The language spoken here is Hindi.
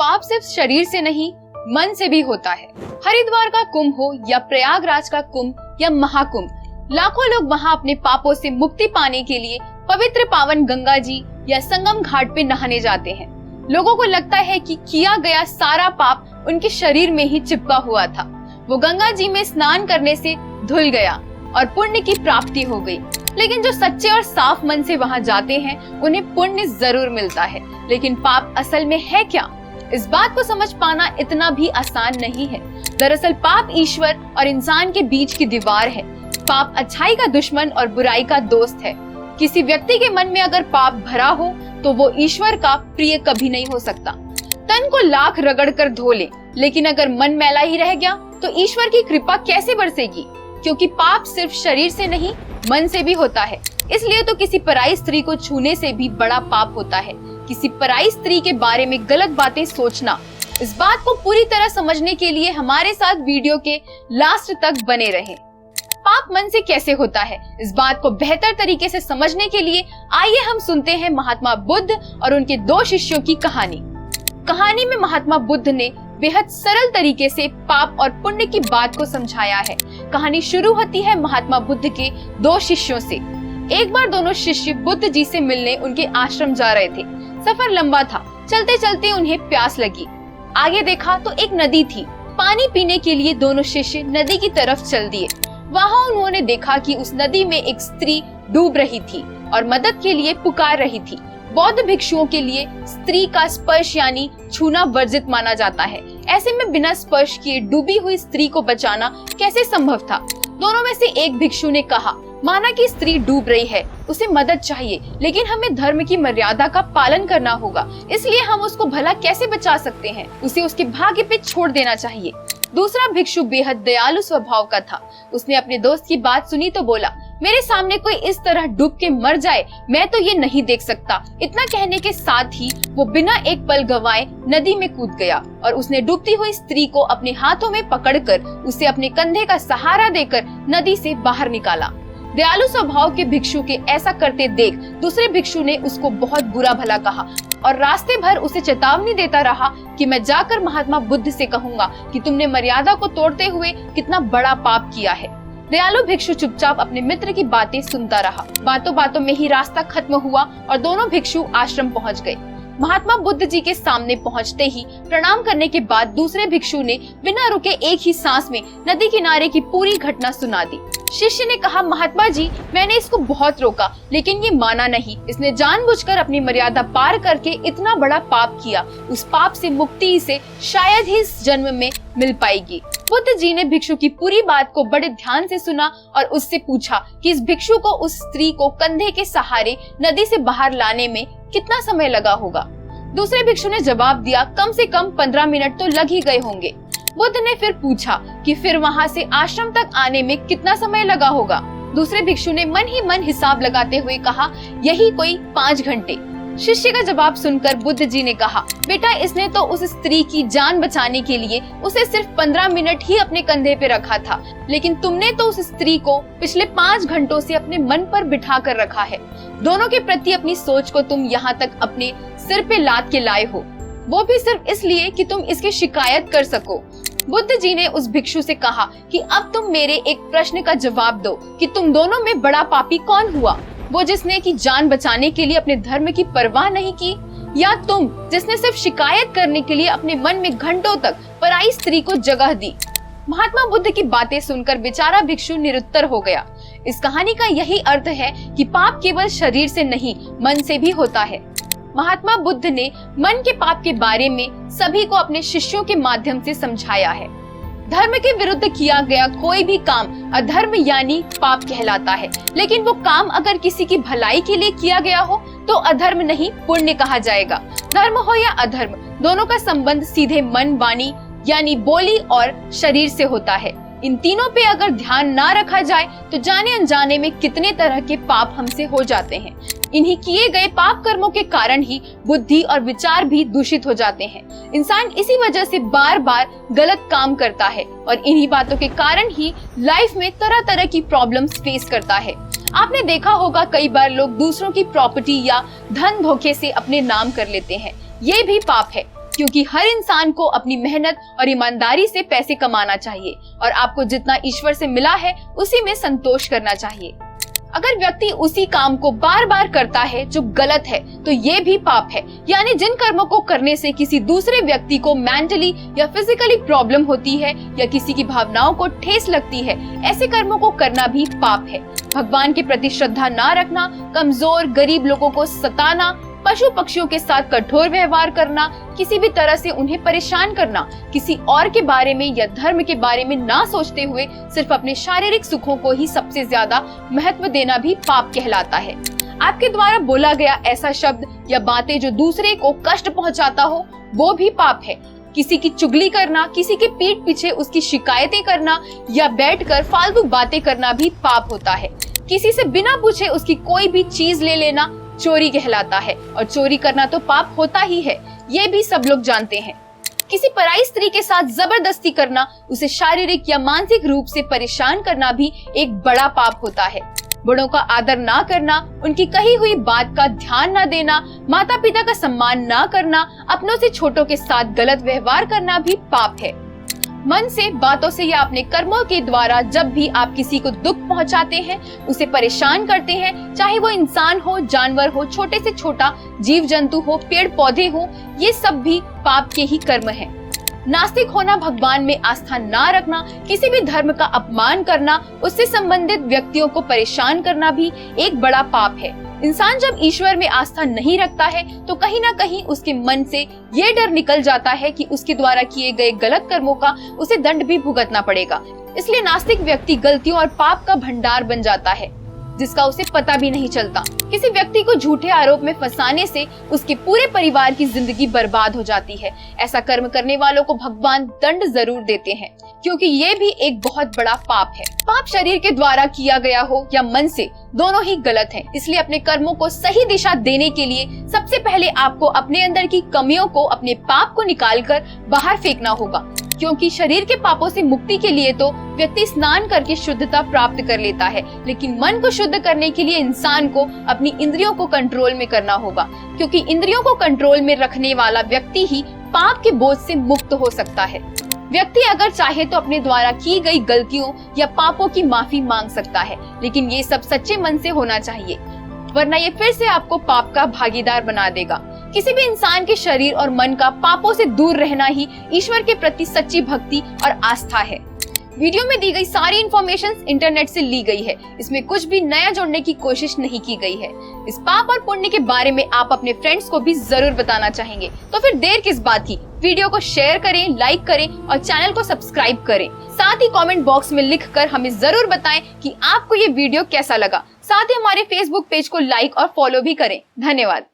पाप सिर्फ शरीर से नहीं मन से भी होता है। हरिद्वार का कुंभ हो या प्रयागराज का कुंभ या महाकुंभ, लाखों लोग वहां अपने पापों से मुक्ति पाने के लिए पवित्र पावन गंगा जी या संगम घाट पे नहाने जाते हैं। लोगों को लगता है कि किया गया सारा पाप उनके शरीर में ही चिपका हुआ था, वो गंगा जी में स्नान करने से धुल गया और पुण्य की प्राप्ति हो गई। लेकिन जो सच्चे और साफ मन से वहां जाते हैं उन्हें पुण्य जरूर मिलता है, लेकिन पाप असल में है क्या, इस बात को समझ पाना इतना भी आसान नहीं है। दरअसल पाप ईश्वर और इंसान के बीच की दीवार है। पाप अच्छाई का दुश्मन और बुराई का दोस्त है। किसी व्यक्ति के मन में अगर पाप भरा हो तो वो ईश्वर का प्रिय कभी नहीं हो सकता। तन को लाख रगड़ कर धो ले, लेकिन अगर मन मैला ही रह गया तो ईश्वर की कृपा कैसे बरसेगी, क्योंकि पाप सिर्फ शरीर से नहीं मन से भी होता है। इसलिए तो किसी पराई स्त्री को छूने से भी बड़ा पाप होता है। किसी पराई स्त्री के बारे में गलत बातें सोचना। इस बात को पूरी तरह समझने के लिए हमारे साथ वीडियो के लास्ट तक बने रहें। पाप मन से कैसे होता है, इस बात को बेहतर तरीके से समझने के लिए आइए हम सुनते हैं महात्मा बुद्ध और उनके 2 शिष्यों की कहानी। कहानी में महात्मा बुद्ध ने बेहद सरल तरीके से पाप और पुण्य की बात को समझाया है। कहानी शुरू होती है महात्मा बुद्ध के 2 शिष्यों से। एक बार दोनों शिष्य बुद्ध जी से मिलने उनके आश्रम जा रहे थे। सफर लंबा था, चलते चलते उन्हें प्यास लगी। आगे देखा तो एक नदी थी। पानी पीने के लिए दोनों शिष्य नदी की तरफ चल दिए। वहाँ उन्होंने देखा कि उस नदी में एक स्त्री डूब रही थी और मदद के लिए पुकार रही थी। बौद्ध भिक्षुओं के लिए स्त्री का स्पर्श यानी छूना वर्जित माना जाता है। ऐसे में बिना स्पर्श किए डूबी हुई स्त्री को बचाना कैसे संभव था। दोनों में से एक भिक्षु ने कहा, माना कि स्त्री डूब रही है, उसे मदद चाहिए, लेकिन हमें धर्म की मर्यादा का पालन करना होगा, इसलिए हम उसको भला कैसे बचा सकते हैं, उसे उसके भाग्य पे छोड़ देना चाहिए। दूसरा भिक्षु बेहद दयालु स्वभाव का था। उसने अपने दोस्त की बात सुनी तो बोला, मेरे सामने कोई इस तरह डूब के मर जाए मैं तो ये नहीं देख सकता। इतना कहने के साथ ही वो बिना एक पल गवाए नदी में कूद गया और उसने डूबती हुई स्त्री को अपने हाथों में पकड़कर उसे अपने कंधे का सहारा देकर नदी से बाहर निकाला। दयालु स्वभाव के भिक्षु के ऐसा करते देख दूसरे भिक्षु ने उसको बहुत बुरा भला कहा और रास्ते भर उसे चेतावनी देता रहा कि मैं जाकर महात्मा बुद्ध से कहूंगा कि तुमने मर्यादा को तोड़ते हुए कितना बड़ा पाप किया है। दयालु भिक्षु चुपचाप अपने मित्र की बातें सुनता रहा। बातों बातों में ही रास्ता खत्म हुआ और दोनों भिक्षु आश्रम पहुंच गए। महात्मा बुद्ध जी के सामने पहुंचते ही प्रणाम करने के बाद दूसरे भिक्षु ने बिना रुके एक ही सांस में नदी किनारे की पूरी घटना सुना दी। शिष्य ने कहा, महात्मा जी, मैंने इसको बहुत रोका लेकिन ये माना नहीं। इसने जानबूझकर अपनी मर्यादा पार करके इतना बड़ा पाप किया। उस पाप से मुक्ति इसे शायद ही इस जन्म में मिल पाएगी। बुद्ध जी ने भिक्षु की पूरी बात को बड़े ध्यान से सुना और उससे पूछा कि इस भिक्षु को उस स्त्री को कंधे के सहारे नदी से बाहर लाने में कितना समय लगा होगा। दूसरे भिक्षु ने जवाब दिया, कम से कम 15 मिनट तो लग ही गए होंगे। बुद्ध ने फिर पूछा कि फिर वहाँ से आश्रम तक आने में कितना समय लगा होगा। दूसरे भिक्षु ने मन ही मन हिसाब लगाते हुए कहा, यही कोई 5 घंटे। शिष्य का जवाब सुनकर बुद्ध जी ने कहा, बेटा, इसने तो उस स्त्री की जान बचाने के लिए उसे सिर्फ 15 मिनट ही अपने कंधे पे रखा था, लेकिन तुमने तो उस स्त्री को पिछले 5 घंटों से अपने मन पर बिठा कर रखा है। दोनों के प्रति अपनी सोच को तुम यहाँ तक अपने सिर पे लाद के लाए हो, वो भी सिर्फ इसलिए कि तुम इसकी शिकायत कर सको। बुद्ध जी ने उस भिक्षु से कहा कि अब तुम मेरे एक प्रश्न का जवाब दो कि तुम दोनों में बड़ा पापी कौन हुआ, वो जिसने की जान बचाने के लिए अपने धर्म की परवाह नहीं की, या तुम जिसने सिर्फ शिकायत करने के लिए अपने मन में घंटों तक पराई स्त्री को जगह दी। महात्मा बुद्ध की बातें सुनकर बेचारा भिक्षु निरुत्तर हो गया। इस कहानी का यही अर्थ है कि पाप केवल शरीर से नहीं मन से भी होता है। महात्मा बुद्ध ने मन के पाप के बारे में सभी को अपने शिष्यों के माध्यम से समझाया है। धर्म के विरुद्ध किया गया कोई भी काम अधर्म यानी पाप कहलाता है, लेकिन वो काम अगर किसी की भलाई के लिए किया गया हो तो अधर्म नहीं पुण्य कहा जाएगा। धर्म हो या अधर्म, दोनों का संबंध सीधे मन, वाणी यानी बोली और शरीर से होता है। इन तीनों पे अगर ध्यान ना रखा जाए तो जाने अनजाने में कितने तरह के पाप हमसे हो जाते हैं। इन्हीं किए गए पाप कर्मों के कारण ही बुद्धि और विचार भी दूषित हो जाते हैं। इंसान इसी वजह से बार बार गलत काम करता है और इन्हीं बातों के कारण ही लाइफ में तरह तरह की प्रॉब्लम्स फेस करता है। आपने देखा होगा कई बार लोग दूसरों की प्रॉपर्टी या धन धोखे से अपने नाम कर लेते हैं, ये भी पाप है। क्योंकि हर इंसान को अपनी मेहनत और ईमानदारी से पैसे कमाना चाहिए और आपको जितना ईश्वर से मिला है उसी में संतोष करना चाहिए। अगर व्यक्ति उसी काम को बार बार करता है जो गलत है तो ये भी पाप है। यानी जिन कर्मों को करने से किसी दूसरे व्यक्ति को मेंटली या फिजिकली प्रॉब्लम होती है या किसी की भावनाओं को ठेस लगती है, ऐसे कर्मों को करना भी पाप है। भगवान के प्रति श्रद्धा ना रखना, कमजोर गरीब लोगों को सताना, पशु पक्षियों के साथ कठोर व्यवहार करना, किसी भी तरह से उन्हें परेशान करना, किसी और के बारे में या धर्म के बारे में ना सोचते हुए सिर्फ अपने शारीरिक सुखों को ही सबसे ज्यादा महत्व देना भी पाप कहलाता है। आपके द्वारा बोला गया ऐसा शब्द या बातें जो दूसरे को कष्ट पहुंचाता हो वो भी पाप है। किसी की चुगली करना, किसी के पीठ पीछे उसकी शिकायतें करना या बैठकर फालतू बातें करना भी पाप होता है। किसी से बिना पूछे उसकी कोई भी चीज ले लेना चोरी कहलाता है और चोरी करना तो पाप होता ही है, ये भी सब लोग जानते हैं। किसी पराई स्त्री के साथ जबरदस्ती करना, उसे शारीरिक या मानसिक रूप से परेशान करना भी एक बड़ा पाप होता है। बड़ों का आदर ना करना, उनकी कही हुई बात का ध्यान ना देना, माता पिता का सम्मान ना करना, अपनों से छोटों के साथ गलत व्यवहार करना भी पाप है। मन से, बातों से या अपने कर्मों के द्वारा जब भी आप किसी को दुख पहुंचाते हैं, उसे परेशान करते हैं, चाहे वो इंसान हो, जानवर हो, छोटे से छोटा जीव जंतु हो, पेड़ पौधे हो, ये सब भी पाप के ही कर्म हैं। नास्तिक होना, भगवान में आस्था ना रखना, किसी भी धर्म का अपमान करना, उससे संबंधित व्यक्तियों को परेशान करना भी एक बड़ा पाप है। इंसान जब ईश्वर में आस्था नहीं रखता है तो कहीं ना कहीं उसके मन से ये डर निकल जाता है कि उसके द्वारा किए गए गलत कर्मों का उसे दंड भी भुगतना पड़ेगा। इसलिए नास्तिक व्यक्ति गलतियों और पाप का भंडार बन जाता है जिसका उसे पता भी नहीं चलता। किसी व्यक्ति को झूठे आरोप में फंसाने से उसके पूरे परिवार की जिंदगी बर्बाद हो जाती है। ऐसा कर्म करने वालों को भगवान दंड जरूर देते हैं क्योंकि ये भी एक बहुत बड़ा पाप है। पाप शरीर के द्वारा किया गया हो या मन से, दोनों ही गलत हैं। इसलिए अपने कर्मों को सही दिशा देने के लिए सबसे पहले आपको अपने अंदर की कमियों को, अपने पाप को निकालकर बाहर फेंकना होगा। क्योंकि शरीर के पापों से मुक्ति के लिए तो व्यक्ति स्नान करके शुद्धता प्राप्त कर लेता है, लेकिन मन को शुद्ध करने के लिए इंसान को अपनी इंद्रियों को कंट्रोल में करना होगा। क्योंकि इंद्रियों को कंट्रोल में रखने वाला व्यक्ति ही पाप के बोझ से मुक्त हो सकता है। व्यक्ति अगर चाहे तो अपने द्वारा की गई गलतियों या पापों की माफी मांग सकता है, लेकिन ये सब सच्चे मन से होना चाहिए, वरना ये फिर से आपको पाप का भागीदार बना देगा। किसी भी इंसान के शरीर और मन का पापों से दूर रहना ही ईश्वर के प्रति सच्ची भक्ति और आस्था है। वीडियो में दी गई सारी इन्फॉर्मेशन इंटरनेट से ली गई है, इसमें कुछ भी नया जोड़ने की कोशिश नहीं की गई है। इस पाप और पुण्य के बारे में आप अपने फ्रेंड्स को भी जरूर बताना चाहेंगे, तो फिर देर किस बात की, वीडियो को शेयर करें, लाइक करें और चैनल को सब्सक्राइब करें। साथ ही कमेंट बॉक्स में लिखकर हमें जरूर बताएं कि आपको ये वीडियो कैसा लगा। साथ ही हमारे फेसबुक पेज को लाइक और फॉलो भी करें। धन्यवाद।